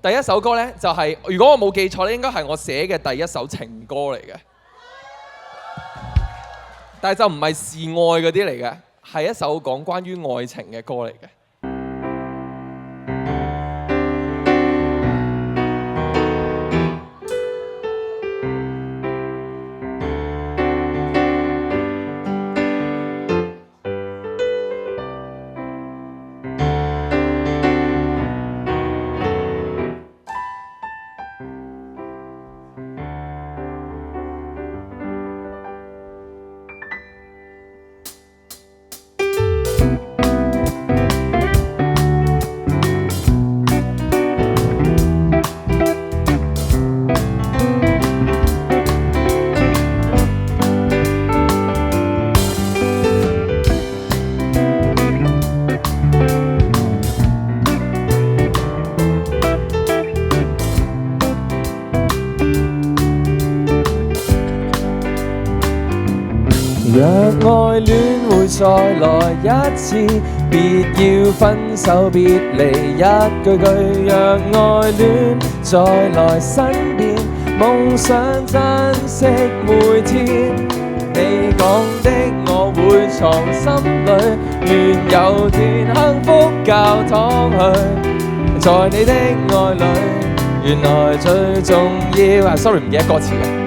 第一首歌呢，就係、如果我冇記錯咧，應該係我寫嘅第一首情歌嚟嘅，但係就唔係示愛嗰啲嚟嘅，係一首講關於愛情嘅歌嚟嘅。若愛戀會再來一次，別要分手別離一句句。若愛戀再來身邊，夢想珍惜每天。你講的我會藏心裏，願有天幸福教堂去。在你的愛裏，原來最重要。sorry 唔記得歌詞嘅。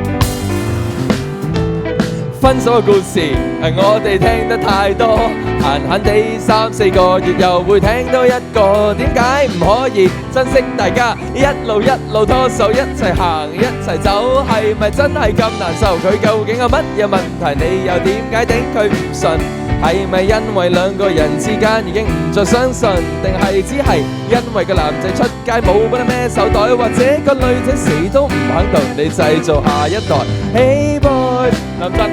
分手嘅故事係我哋聽得太多，閒閒地3、4個月又會聽到一個，點解唔可以珍惜大家一路拖手一齊行一齊走？係咪真係咁難受？佢究竟有乜嘢問題？你又點解頂佢唔順？係咪因為兩個人之間已經唔再相信？定係只係因為個男仔出街冇幫你孭手袋，或者個女仔死都唔肯同你製造下一代？Hey boy， 男神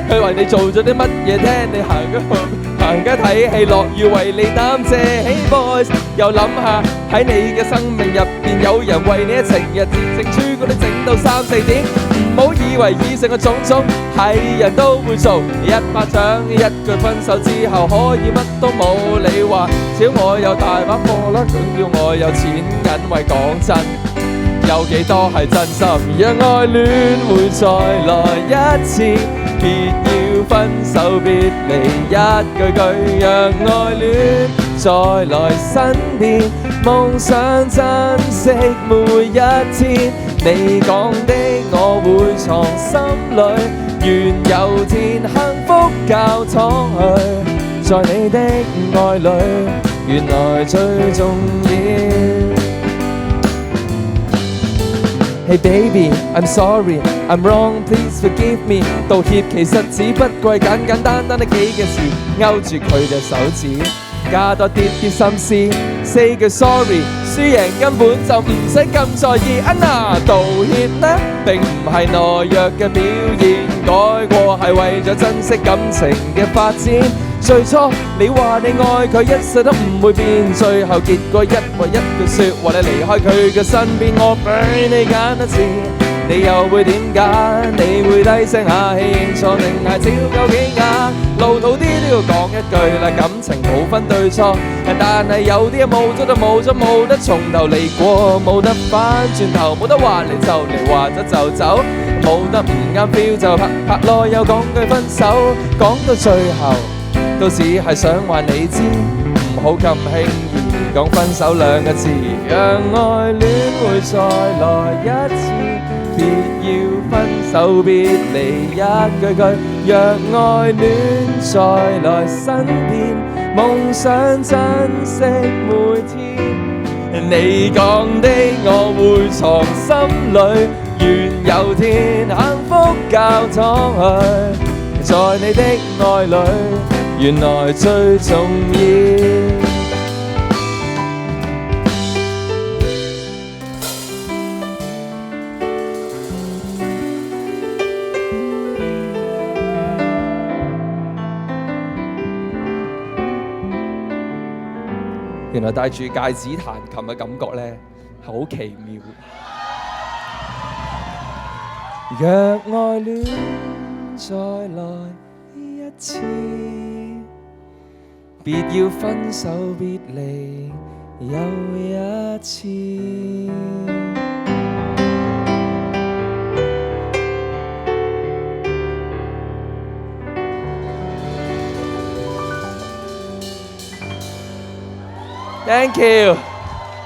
佢為你做咗啲乜嘢？聽你行街睇戲，樂意為你擔遮。Hey boys， 又諗下喺你嘅生命入邊，有人為你情日戰勝出嗰啲整到3、4點。唔好以為以上嘅種種係人都會做，一巴掌一句分手之後可以乜都冇。你話少我有大把貨啦，仲要我有錢銀，為講真有幾多係真心？若愛戀會再來一次，別要分手別離一句句。若愛戀再來身邊，夢想珍惜每一天。你講的我會藏心裏，願有天幸福教堂去。在你的愛裏，原來最重要。Hey baby, I'm sorry, I'm wrong, please forgive me。 道歉其實只不過簡簡單單的幾件事，勾住佢嘅手指，加多啲心思 ，say 句 sorry， 輸贏根本就唔使咁在意。道歉呢並唔係懦弱嘅表現，改過係為咗珍惜感情嘅發展。最初你話你愛佢一世都唔會變，最後結果因為一句説話你離開佢嘅身邊。我俾你揀一次，你又會點揀？你會低聲下氣認錯定係照夠幾眼？老土啲都要講一句啦，感情冇分對錯，但係有啲嘢冇咗就冇咗，冇得從頭嚟過，冇得翻轉頭，冇得話嚟就嚟，話咗就走，冇得唔啱 feel 就拍耐又講句分手，講到最後都只係想話你知，唔好咁輕易講分手兩個字。讓愛戀會再來一次，別要分手別離一句句。讓愛戀再來身邊，夢想珍惜每天。你講的我會藏心裏，願有天幸福教堂去。在你的愛裏，原來最重要。原來戴住戒指彈琴嘅感覺咧，係好奇妙。若愛戀再來一次，別要分手別離又一次。Thank you。